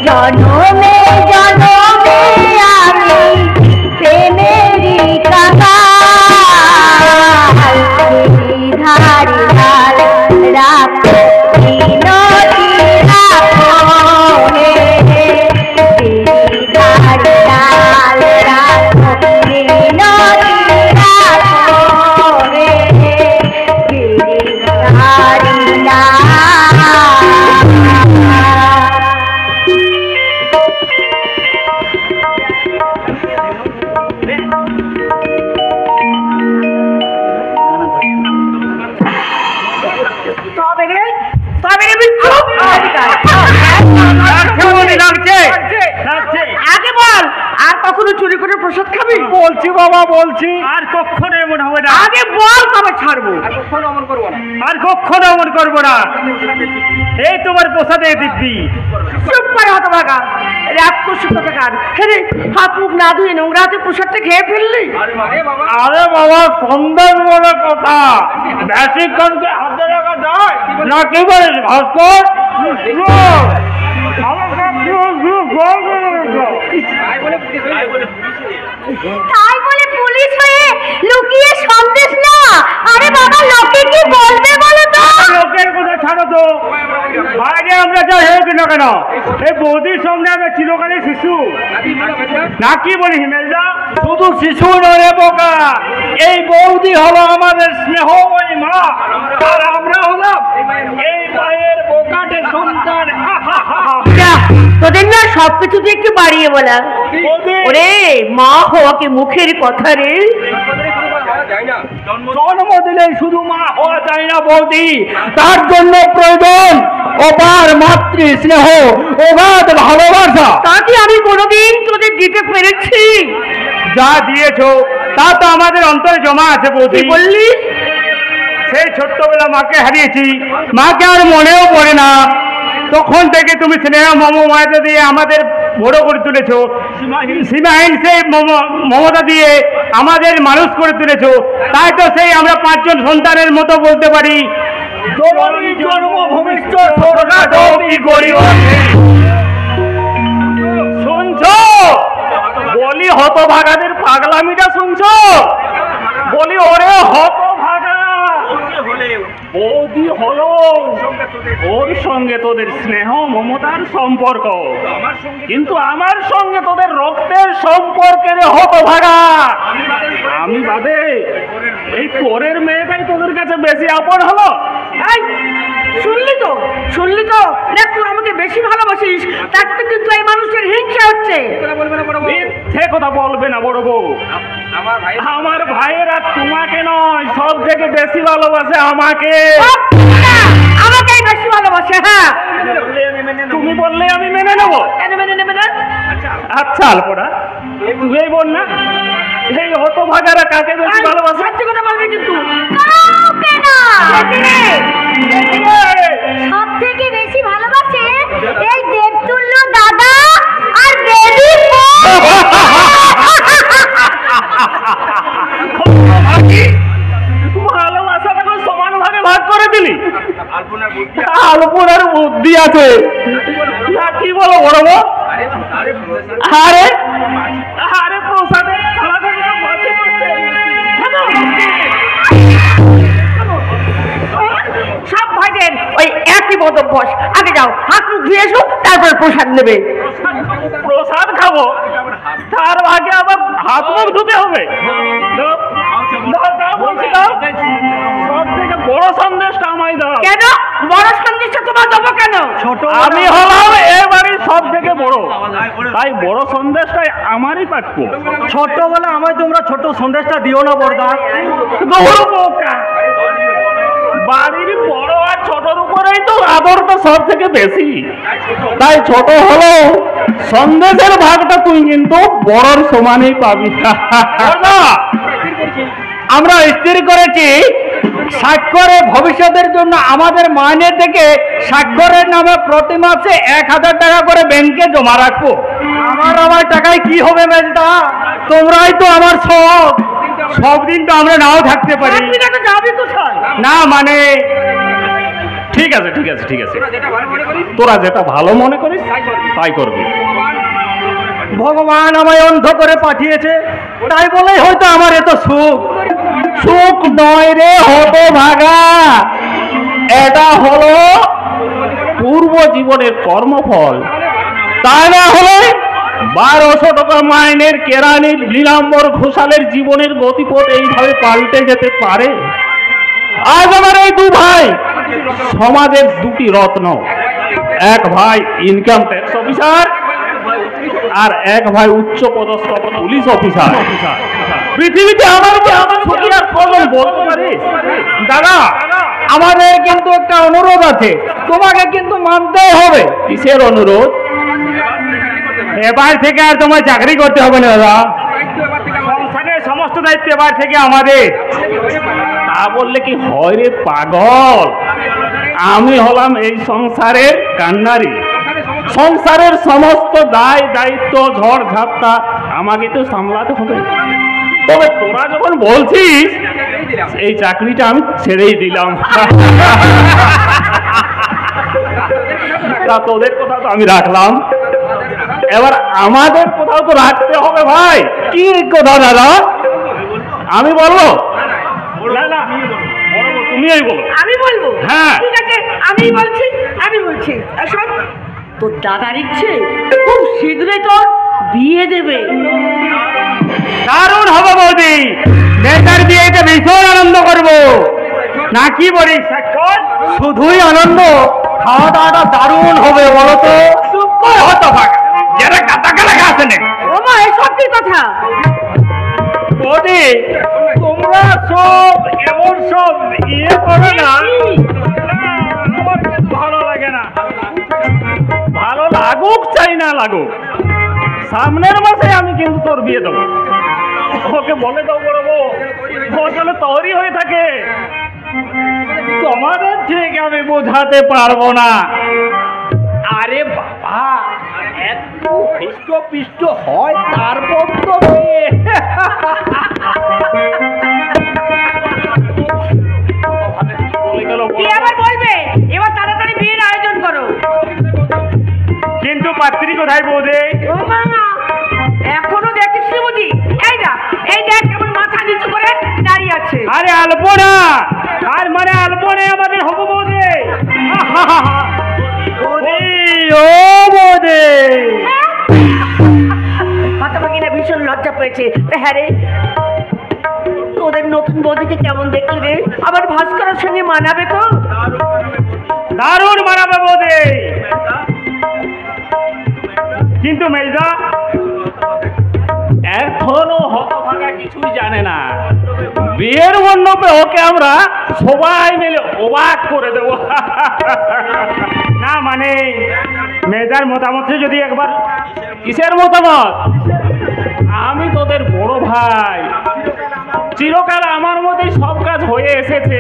জনমে জনমে আমি প্রেমেরই কাঙাল ধারে ধার রাখো বিনতি রাখো হে ধারে ধার রাখো বিনতি রাখো হে ধারি আগে বল, আর কখনো চুরি করে প্রসাদ খাবি? বলছি বাবা, বলছি আর কখনো এমন হবে না। আগে বল কবে ছাড়বো। আর কখনো অমন করবো না। এই তোমার প্রসাদে দিব্যি। চুপ করে হতভাগা, রাক্ষসী কোথাকার। হেরে, হাত মুখ না ধুয়ে নোংরা হাতে প্রসাদটা খেয়ে ফেললি। আরে বাবা, সন্দেহ বলে কথা, বেশিক্ষণকে হাতে রাখা যায় না? কি বলিস ভাস্কর? তাই বলে পুলিশ হয়ে লুকিয়ে সন্দেশ না? আরে বাবা, লোকে কি বলবে বলো তো? লোকের কথা ছাড়ো তো, বাইরে আমরা যাই হোক না কেন, এই বৌদির সঙ্গে আমরা চিরকালের শিশু। না কি বলি হিমেলদা? শুধু শিশু নয় বোকা, এই বৌদি হলো আমাদের স্নেহময়ী মা, আর আমরা হলাম এই মায়ের বোকাটে সন্তান। তোদের না সবকিছুতে একটু বাড়িয়ে বলা। ওরে, মা হওয়াকে মুখের কথা রে। জন্ম দিলে শুধু মা হওয়া যায় না বৌদি, তার জন্য প্রয়োজন অপার মাতৃ স্নেহ, অগাধ ভালোবাসা। তা কি আমি কোনোদিন তোদের দিতে পেরেছি? যা দিয়েছো তা তো আমাদের অন্তরে জমা আছে বৌদি। কি বললি? সেই ছোট্টবেলা মাকে হারিয়েছি, মাকে আর মনেও পড়ে না। তখন থেকে তুমি স্নেহ মমতা দিয়ে আমাদের বড় করে তুলেছো, সীমাহীন সেই মমতা দিয়ে আমাদের মানুষ করে তুলেছো। তাই তো সেই আমরা 5 জন সন্তানের মতো বলতে পারি, শুনছো? বলি হতভাগাদের পাগলামিটা শুনছো? বলি ওরে হতভাগা, বৌদি হলো ওর সঙ্গে তোদের স্নেহ মমতার সম্পর্ক, কিন্তু আমার সঙ্গে তোদের রক্তের সম্পর্কের হতভাগা। আমি বাদে এই পরের মেয়েটাই তোদের কাছে বেশি আপন হলো। শুনলি তো না, তুই আমাকে বেশি ভালোবাসিস, তাতে কিন্তু এই মানুষের হিংসা হচ্ছে। মিথ্যে কথা বলবে না বড় বউ। আমার ভাইয়েরা তোমাকে নয়, সব থেকে বেশি ভালোবাসে আমাকে। আমাকেই বেশি ভালোবাসে। হ্যাঁ, তুমি বললে আমি মেনে নেবো। কেন মেনে নেবে না? আচ্ছা আলপনা, তুই বল না, এই হতভাগারা কাকে বেশি ভালোবাসে? সত্যি কথা বলবি কিন্তু। কাউকে না। সব থেকে বেশি ভালোবাসে এই দেবতুল্য দাদা আর বেবি। ভালোবাসাটাকে সমান ভাগে ভাগ করে দিলি। আলপনার বুদ্ধি আছে না, কি বলো বড় বউ? আরে আরে প্রসাদে সব ভাইদের ওই একই মতো বস। আগে যাও, হাত মুখ ধুয়ে এসো, তারপর প্রসাদ নেবে। প্রসাদ খাবো, তার আগে আবার হাত মুখ ধুতে হবে? সব থেকে বড় সন্দেশটা আমায় দাও। কেন বড় সন্দেশটা তোমার দেবো কেন? আমি হলাম এ বাড়ির সব থেকে বড়, তাই বড় সন্দেশটাই আমারই প্রাপ্য। ছোটবেলা আমায় তোমরা ছোট সন্দেশটা দিও না বড়দা। বাড়ির বড় আর ছোটর উপরেই তো আদর তো সব থেকে বেশি, তাই ছোট হলো সন্দেশের ভাগটা তুই কিন্তু বড়র সমানই পাবি। আমরা স্থির করেছি স্বাক্ষরে ভবিষ্যতের জন্য আমাদের মাইনে থেকে স্বাক্ষরের নামে প্রতি মাসে 1000 টাকা করে ব্যাংকে জমা রাখবো। আমার টাকায় কি হবে মেজদা? তোমরাই তো আমার সব দিন তো আমরা নাও থাকতে পারি যাবি কোথায়? না, মানে ঠিক আছে ঠিক আছে ঠিক আছে, তোরা যেটা ভালো মনে করিস তাই করবি। ভগবান আমায় অন্ধ করে পাঠিয়েছে, তাই বলেই হয়তো আমার এত সুখ। সুখ নয় রে হতভাগা, এটা হলো পূর্ব জীবনের কর্মফল। তা না হলে 1200 টাকা মাইনের কেরানির নীলাম্বর ঘোষালের জীবনের গতিপথ এইভাবে পাল্টে যেতে পারে? আজ আমার এই দু ভাই সমাজের দুটি রত্ন, এক ভাই ইনকাম ট্যাক্স অফিসার আর এক ভাই উচ্চ পদস্থ পুলিশ অফিসার। পৃথিবীতে আমার ছবি আর কজন বলতে পারিস? দাদা, আমাদের কিন্তু একটা অনুরোধ আছে, তোমাকে কিন্তু মানতেই হবে। কিসের অনুরোধ? এবার থেকে আর তোমায় চাকরি করতে হবে না দাদা, সংসারের সমস্ত দায়িত্ব এবার থেকে আমাদের। তা বললে কি হয় রে পাগল? আমি হলাম এই সংসারের কান্নারি, সংসারের সমস্ত দায় দায়িত্ব ঝড় ঝাপটা আমাকে তো সামলাতে হবে। তবে তোরা যখন বলছিস এই চাকরিটা আমি ছেড়েই দিলাম। তা তোদের কথা তো আমি রাখলাম, এবার আমাদের কোথাও তো রাখতে হবে ভাই। কি কথা দাদা? আমি বলবো? না না, তুমিই বলো। আমি বলবো? হ্যাঁ। ঠিক আছে, আমি বলছি। আর শোন, তোর দাদার ইচ্ছে খুব শীঘ্রই তোর বিয়ে দেবে। দারুণ হবে বৌদি, মেয়েটার বিয়েতে ভীষণ আনন্দ করবো। না কি বলিস? শুধুই আনন্দ, খাওয়া দাওয়াটা দারুণ হবে বলো তো। হতো ভাগা, যারা কাটা কাটা আছে না। ও মা, এই সত্যি কথা। বৌদি, তোমরা সব এমন সব ইয়ে করো না, আমার কিন্তু ভালো লাগে না। ভালো লাগুক চাই না লাগুক, সামনের মাসে আমি কিন্তু তোর বিয়ে দেবো। ওকে বলে দাও বলবো, ও যেন তৈরি হয়ে থাকে। তোমাদের ঠিক আমি বোঝাতে পারবো না। আরে বাবা, একটু হৃষ্টপিষ্ট হয় তারপর তো বিয়ে। বলে গেল কি আবার বলবে? এবার তাড়াতাড়ি বিয়ের আয়োজন করো। কিন্তু পাত্রী কোথায় বৌদি? ও মা, এখনো দেখিস নি বুঝি? এই দেখ কেমন মাথা নিচু করে দাঁড়িয়ে আছে। আরে আলপনা, আর মানে আলপনে আমাদের হবো বৌদি। বৌদি, ও বৌদি, মাথা ভাগিনা ভীষণ লজ্জা পেয়েছে। হ্যাঁ রে, তোদের নতুন বৌদিকে কেমন দেখলি রে? আবার ভাস্করের সঙ্গে মানাবে তো? দারুণ মানাবে বৌদি। কিন্তু মেজদা এখনো হতভাগা কিছুই জানে না। বিয়ের মণ্ডপে ওকে আমরা সবাই মিলে অবাক করে দেব। না মানে মেয়েদার মতামত যদি একবার। কিসের মতামত? আমি তোদের বড় ভাই, চিরকাল আমার মধ্যেই সব কাজ হয়ে এসেছে।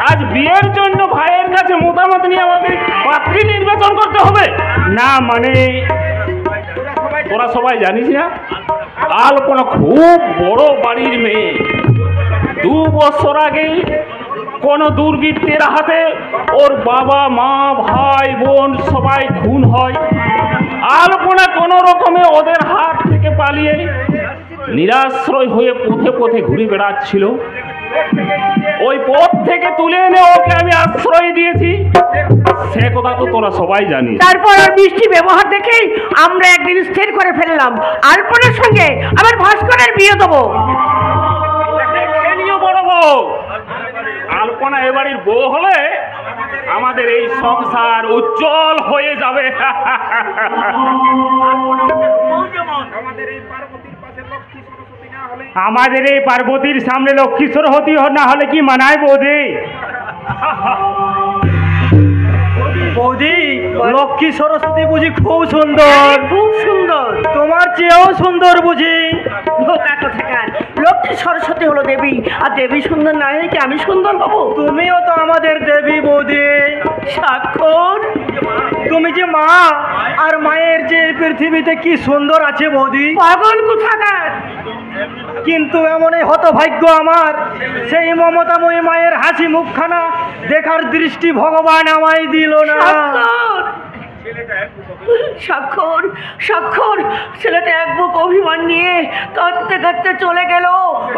আজ বিয়ের জন্য ভাইয়ের কাছে মতামত নিয়ে আমাকে পাত্রী নির্বাচন করতে হবে? না মানে তোরা সবাই জানিস না, আলপনা খুব বড় বাড়ির মেয়ে। 2 বছর আগে কোন দুর্বৃত্তের হাতে ওর বাবা মা ভাই বোন সবাই খুন হয়। আলপনা কোন রকমে ওদের হাত থেকে পালিয়ে নিরাশ্রয় হয়ে পথে পথে ঘুরে বেড়াচ্ছিল। ওই পথ থেকে তুলে এনে ওকে আমি আশ্রয় দিয়েছি, সে কথা তো তোরা সবাই জানিস। তারপর ওর মিষ্টি ব্যবহার দেখেই আমরা একদিন স্থির করে ফেললাম আলপনার সঙ্গে আবার ভাস্করের বিয়ে দেবো। দেখে নিও বড় বউ, আলপনা এ বাড়ির বউ হলে আমাদের এই সংসার উজ্জ্বল হয়ে যাবে। আমাদের এই পার্বতীর সামনে লক্ষ্মী সরস্বতী না হলে কি মানায় বৌদি? বৌদি, লক্ষ্মী সরস্বতী বুঝি খুব সুন্দর? খুব সুন্দর। তোমার চেয়েও সুন্দর বুঝি? বোকা কোথাকার, লক্ষ্মী সরস্বতী হলো দেবী, আর দেবী সুন্দর না হলে কি আমি সুন্দর হবো? তুমিও তো আমাদের দেবী বৌদি। স্বাক্ষর। তুমি যে মা, আর মায়ের যে পৃথিবীতে কি সুন্দর আছে বৌদি। পাগল কোথাকার, কিন্তু এমনই হতভাগ্য আমার, সেই মমতাময়ী মায়ের হাসি মুখখানা দেখার দৃষ্টি ভগবান আমায় দিল না। স্বাক্ষর স্বাক্ষর ছেলেটা এক বুক অভিমান নিয়ে কাঁদতে কাঁদতে চলে গেল।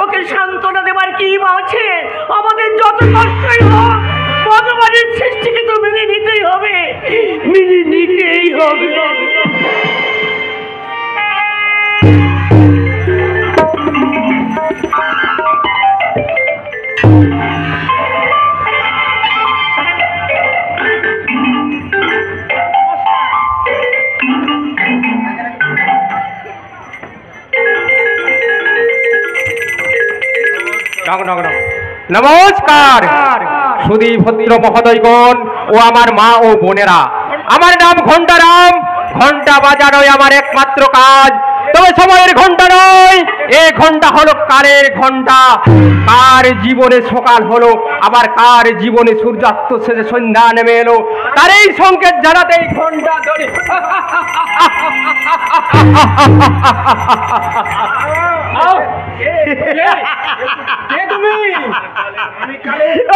ওকে সান্ত্বনা দেবার কি বা আছে? আমাদের যত কষ্টই হোক ভগবানের সৃষ্টিকে তো মেনে নিতেই হবে, মেনে নিতেই হবে। নমস্কার সুধী ভদ্র মহোদয়গণ ও আমার মা ও বোনেরা, আমার নাম ঘণ্টারাম। ঘণ্টা বাজানোই আমার একমাত্র কাজ, তবে সময়ের ঘণ্টা নয়, এ ঘণ্টা হলো কালের ঘণ্টা। কার জীবনে সকাল হলো, আবার কার জীবনে সূর্যাস্ত শেষে সন্ধ্যা নেমে এলো, তার এই সংকেত জানাতে এই ঘণ্টা ধরে।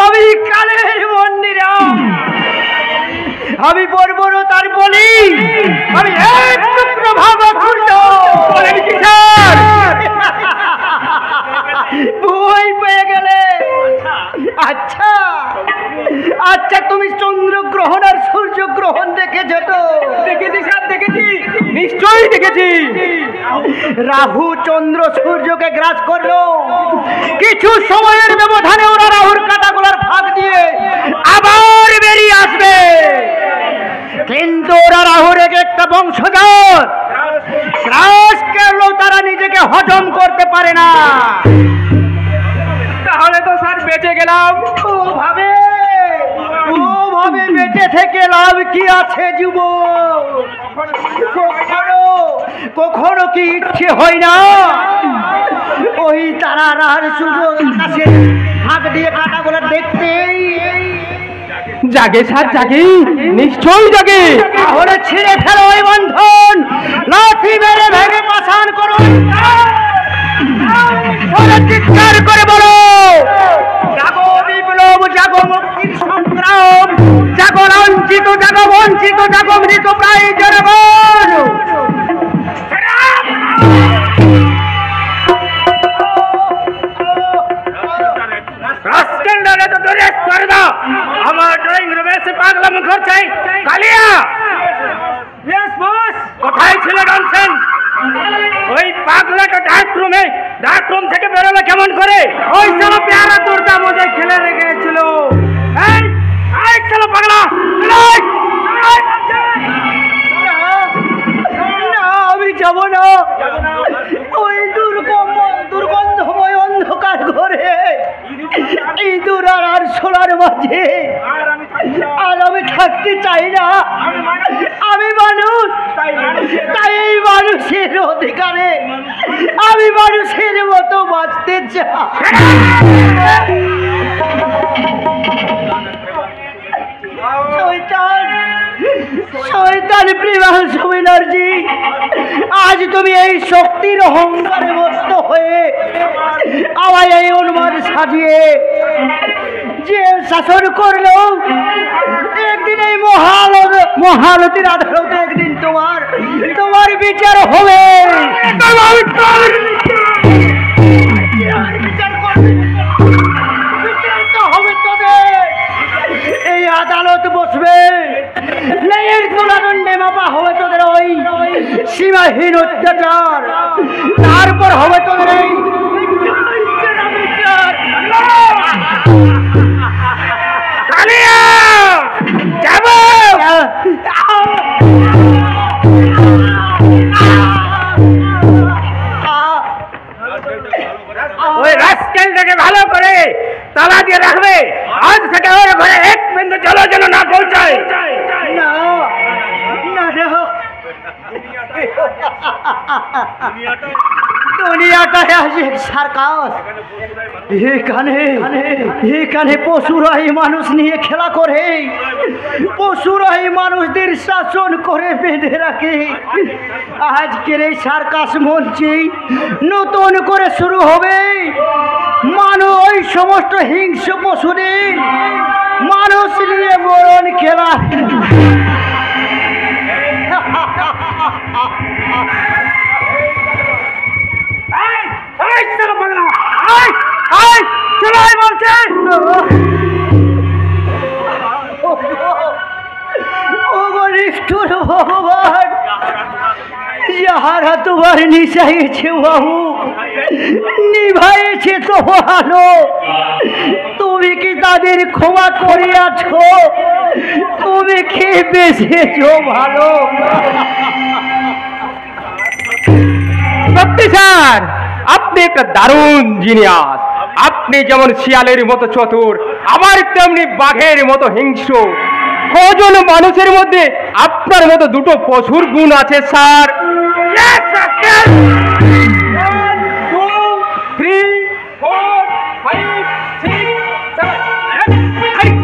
আমি কালের মন্দিরা, আমি বর্বরতার বলি, আমি একমাত্র ভাবাখুন্ড। বই পেয়ে গেলে? আচ্ছা আচ্ছা, তুমি চন্দ্রগ্রহণ আর সূর্যগ্রহণ দেখেছ তো? দেখেছি স্যার, দেখেছি, নিশ্চয়ই দেখেছি। রাহু চন্দ্র সূর্যকে গ্রাস করলো, কিছু সময়ের ব্যবধানে ওরা রাহুর কাঁটাগুলোর ফাঁক দিয়ে আবার বেরিয়ে আসবে। কিন্তু ওরা রাহুর একটা বংশধর, গ্রাস করলেও তারা নিজেকে হজম করতে পারে না। তাহলে তো স্যার বেঁচে গেলাম। ওভাবে বেঁচে থেকে লাভ কি আছে যুবক? কখনো কি ইচ্ছে হয় না ওই তারার শুধু আকাশে হাত দিয়ে কাঁটাগুলো দেখতেই? জাগে স্যার, জাগে, নিশ্চয়ই জাগে। তাহলে ছিঁড়ে ফেলো ওই বন্ধন, লাঠি মেরে ভেঙে পাষাণ করো, চিৎকার করে বলো, জাগো বিপ্লব, জাগো মুক্তির সংগ্রাম, জাগো লাঞ্ছিত, জাগো বঞ্চিত, জাগো মৃত প্রায় জনগণ। আমার ড্রয়িং রুমে এসে পাগলাম করছে। কালিয়া, কোথায় ছিল ননসেন্স? ওই পাগলাটা ডার্ক রুম থেকে বেরোলো কেমন করে? ওই চলো পেয়ারা তোরটা মজায় খেলে রেখেছিল। এই চলো পাগলা, না, আমি যাব না ওই দুর্গন্ধময় অন্ধকার ঘরে, ইঁদুর আর সোলার মাঝে। আর আমি থাকতে চাই না। আমি মানুষ, তাই এই মানুষের অধিকারে আমি মানুষের মতো বাঁচতে চাই। শয়তান প্রিভাংশ ব্যানার্জি, আজ তুমি এই শক্তির অহংকারে মত্ত হয়ে আমায় এই অনুমান সাজিয়ে যে শাসন করলো, একদিন এই মহালতির আদালতে একদিন তোমার বিচার হবে। এই আদালত বসবে, ন্যায়ের তুলাদণ্ডে মাপা হবে তোদের ওই সীমাহীন অত্যাচার, তারপর হবে তোদের এই বিচার। ওই রাস্কেলটাকে ভালো করে তালা দিয়ে রাখবে। আজ থেকে ওর ঘরে এক বিন্দু জল যেন না পৌঁছায়। না দুনিয়াটায় আছে সার্কাস। এখানে পশুরাই মানুষ নিয়ে খেলা করে, পশুরাই মানুষদের শাসন করে বেঁধে রাখে। আজকের এই সার্কাস মঞ্চে নতুন করে শুরু হবে মানুষ ওই সমস্ত হিংস্র পশুদের মানুষ নিয়ে মরণ খেলা। ভগবান, যাহারা তোমার নিশাইছে বাবু, নিভাইছে তো ভালো, তুমি কি তাদের ক্ষমা করিয়াছ? তুমি কি বেঁচেছ ভালো? সত্যি স্যার, আপনি একটা দারুণ জিনিয়াস। আপনি যেমন শিয়ালের মতো চতুর, আবার তেমনি বাঘের মতো হিংস্র। কজন মানুষের মধ্যে আপনার মতো দুটো পশুর গুণ আছে স্যার। 1, 2, 3, 4, 5, 6, 7, 8।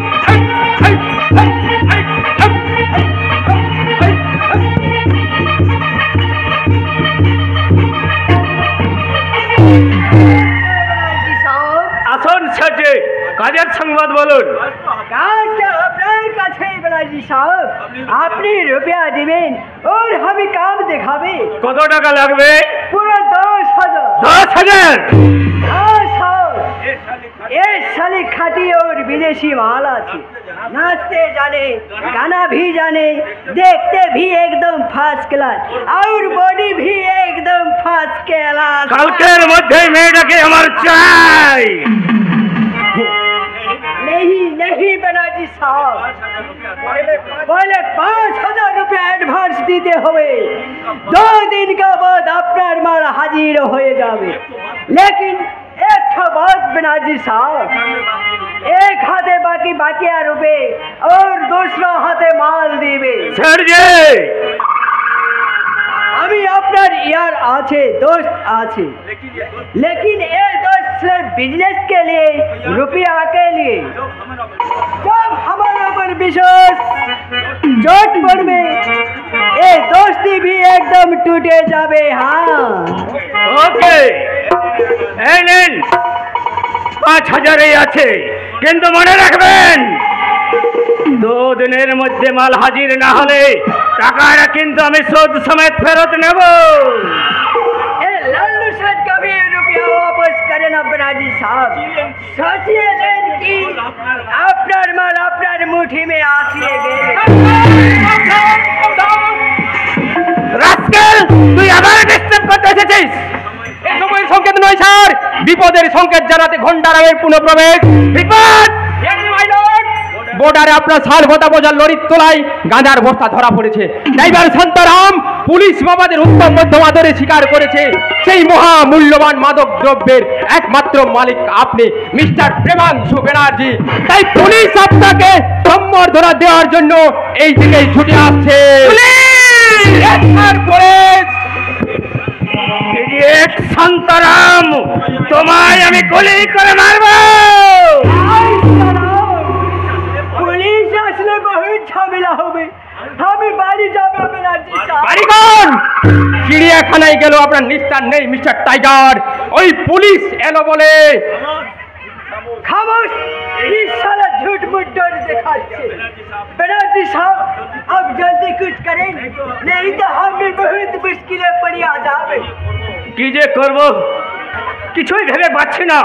আসুন স্যারজি, কাজের সংবাদ বলুন। কাজটা আপনার কাছেই বেলাজি সাহেব, আপনি রুপিয়া দিবেন और हमें काम दिखावे। কত টাকা লাগবে? पूरा 10,000। 10,000? हाँ साहब, ये साली खाटी और विदेशी माल आती, नाचते जाने, गाना भी जाने, देखते भी एकदम फर्स्ट क्लास और बॉडी भी एकदम फर्स्ट क्लास। কালকের মধ্যে মেয়েটাকে আমার চাই। नहीं बनाजी साहब, पहले 5,000 रुपया एडवांस दीते हुए 2 दिन का बाद अपना माल हाजिर हो जावे। लेकिन एक बात बनाजी साहब, एक हाथे बाकी रुपए और दूसरा हाथे माल दीबे। স্যারজি, अभी अपना यार आछे, दोस्त आछे, लेकिन ये दोस्त सिर्फ बिजनेस के लिए, रुपया के लिए। जब हमारा पर विश्वास चोट पर में ये दोस्ती भी एकदम टूटे जावे। हाँ ওকে, এই নিন 5,000 আছে, কিন্তু মনে রাখবেন 2 দিনের মধ্যে মাল হাজির না হলে টাকাটা কিন্তু আমি সুদ সমেত ফেরত নেব। ये लालू सेठ का भी रुपया वापस करे ना बनाजी साहब। सोचिए लेन की अपना माल अपना मुट्ठी में आसिए गए। রাস্কেল, তুই আবার ডিস্টার্ব করতে এসেছিস। এই সময়ের সংকেত নয় স্যার, বিপদের সংকেত জানাতে ঘন্টারামের পুনঃপ্রবেশ। বিপদ! বর্ডারে আপনার শাল ভোতা বোঝার লরির তোলায় গাঁজার বস্তা ধরা পড়েছে। ড্রাইভার শান্তারাম পুলিশ বাবাদের উত্তম মধ্যম আদরে স্বীকার করেছে সেই মহা মূল্যবান মাদক দ্রব্যের একমাত্র মালিক আপনি, মিস্টার প্রেমাংশু ব্যানার্জি। তাই পুলিশ আপনাকে সম্বর্ধনা দেওয়ার জন্য এই দিকেই ছুটে আসছে। ইডিয়েট শান্তারাম, তোমায় আমি গুলি করে মারব। पुलिस আসলে बहुत ঝামেলা হবে, আমি বাড়ি যাব बनाजी साहब। বাড়িঘর চিড়িয়াখানায় গেল আপনার নিস্তার নেই মিস্টার টাইগার। ওই পুলিশ এলো বলে खामोश, इस साला झूठ मूठ डर दिखाते। बनाजी साहब अब जल्दी कुछ करें, नहीं तो हमें बहुत मुश्किलें पड़ी आ जावे। কি যে করব কিছুই ভেবে পাচ্ছি না।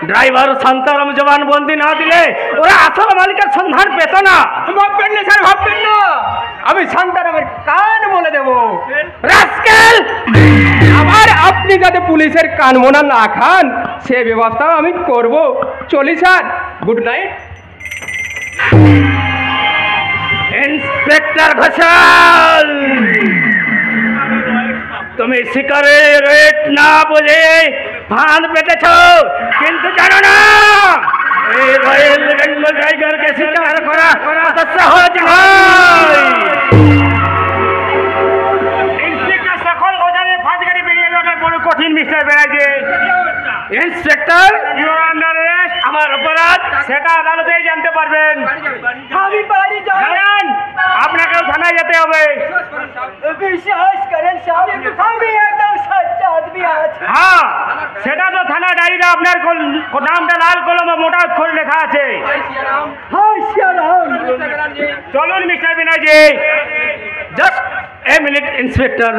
ড্রাইভার শান্তারাম জবানবন্দি না দিলে ওরা আসল মালিকের সন্ধান পেত না। ভাববেন না স্যার, ভাববেন না, আমি শান্তারামের কান বলে দেব। রাস্কেল! আবার আপনি যাতে পুলিশের কান মোনা না খান সে ব্যবস্থা আমি করব। চলি sir, good night. Inspector Ghoshal, তুমি শিকারের রেট না বুঝে ফাঁদ পেতেছ, কিন্তু জানো না এই রয়্যাল বেঙ্গল টাইগারকে শিকার করা অত সহজ নয়। ইন্সপেক্টর সকল ওজনের ফাঁদ গাড়ি বেরিয়ে যাবে বড় কঠিন mister inspector your under arrest. আমার অপরাধ সেটা আদালতেই জানতে পারবেন। আমি বাড়ি যাই। জানেন আপনাকেও থানায় যেতে হবে। বিশ্বাস করেন সাহেব, আমি একদম সচ্চা আদমি আছি। হ্যাঁ, সেটা তো থানা ডায়েরিতে আপনার নামটা লাল কলমে মোটা অক্ষরে লেখা আছে। হায় শ্যারাম। চলুন mister বিনয়জি। Just a minute inspector,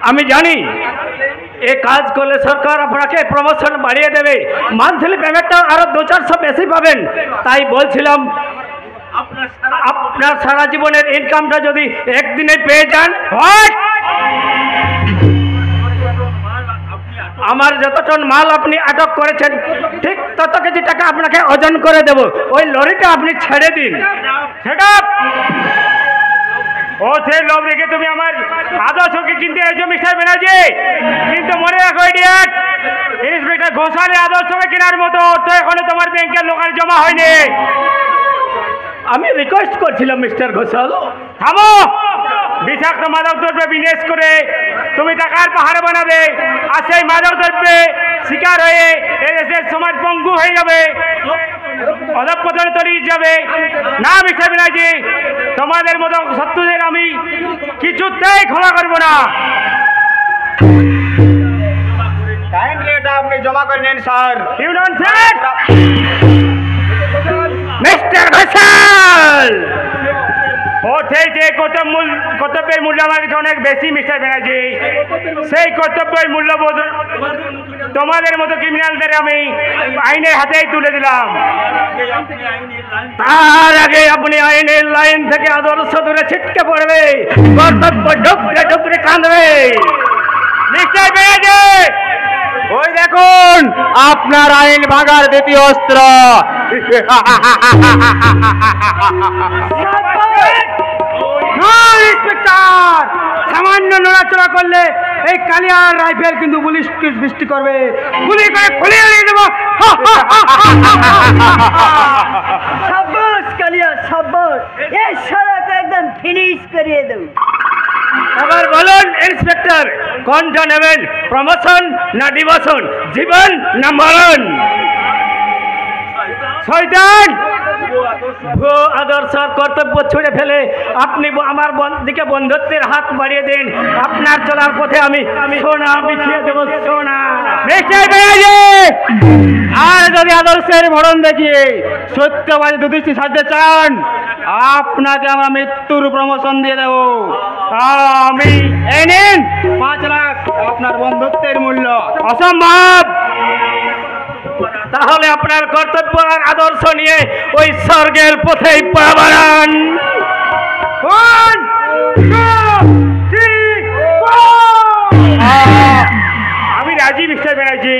আমি জানি এ কাজ করলে সরকার আপনাকে প্রমোশন বাড়িয়ে দেবে, মান্থলি পেমেন্টটা আরো 2-400 বেশি পাবেন। তাই বলছিলাম আপনার সারা জীবনের ইনকামটা যদি একদিনে পেয়ে যান, আমার যত টন মাল আপনি আটক করেছেন ঠিক তত কেজি টাকা আপনাকে ওজন করে দেব। ওই লরিটা আপনি ছেড়ে দিন। সেটা ও সেই লোভ রেখে তুমি আমার আদর্শকে কিনতে এসেছো মিস্টার ব্যানার্জি, কিন্তু মনে রাখো ইডিয়েট, ইন্সপেক্টর ঘোষালের আদর্শকে কেনার মতো অর্থ এখনো তোমার ব্যাংকের লোকাল জমা হয়নি। আমি রিকোয়েস্ট করছিলাম মিস্টার ঘোষাল, থামো। বিষাক্ত মাদক দ্রব্য বিনিয়োগ করে তুমি টাকার পাহাড় বানাবে, আর সেই মাদক দ্রব্যে শিকার হয়ে এদেশের সমাজ পঙ্গু হয়ে যাবে, অধঃপতনে তলিয়ে যাবে। না মিস্টার ব্যানার্জি, তোমাদের মতো শত্রুদের আমি কিছুতেই ক্ষমা করবো না। আপনি জমা করে নেন স্যার। মিস্টার ঘোষাল, ওঠে যে কর্তব্যের মূল্য আমার কাছে অনেক বেশি মিস্টার ব্যানার্জি। সেই কর্তব্যের মূল্যবোধ তোমাদের মতো ক্রিমিনালদের আমি আইনের হাতেই তুলে দিলাম। তার আগে আপনি আইনের লাইন থেকে আদর্শ দূরে ছিটকে পড়বে, কর্তব্য ঢুকরে ঢুকরে কাঁদবে। মিস্টার ব্যানার্জি, ওই দেখুন আপনার আইন ভাঙার দ্বিতীয় অস্ত্র। ইন্সপেক্টর, সামান্য নড়াচড়া করলে এই কালিয়ার রাইফেল কিন্তু পুলিশ বৃষ্টি করবে, গুলি করে খুলিয়ে নিয়ে দেবো। সাব্বাস কালিয়া সাব্বাস, এই সারাকে একদম ফিনিশ করিয়ে দেব। এবার বলুন ইন্সপেক্টর, কোনটা নেবেন, প্রমোশন না ডিমোশন, জীবন না মরণ? শয়তান, ভুয়ো আদর্শ কর্তব্য ছুড়ে ফেলে আপনি আমার দিকে বন্ধুত্বের হাত বাড়িয়ে দিন। আপনার চলার পথে আমি সোনা বিছিয়ে দেব, সোনা। আর যদি আদর্শের ভরণ দেখিয়ে সত্যবাদী দুদৃষ্টি সাজতে চান, আপনাকে আমরা মৃত্যুর প্রমোশন দিয়ে দেব। আমি এই নিন 5 লাখ আপনার বন্ধুত্বের মূল্য। অসম্ভব। তাহলে আপনার কর্তব্য আর আদর্শ নিয়ে ওই স্বর্গের পথেই পা বাড়ান। আমি রাজি মিস্টার ব্যানার্জি।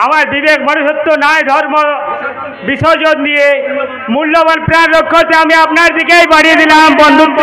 আমার বিবেক মনুষ্যত্ব নাই ধর্ম বিসর্জন দিয়ে মূল্যবান প্রাণ রক্ষাতে আমি আপনার দিকেই বাড়িয়ে দিলাম বন্ধুত্ব।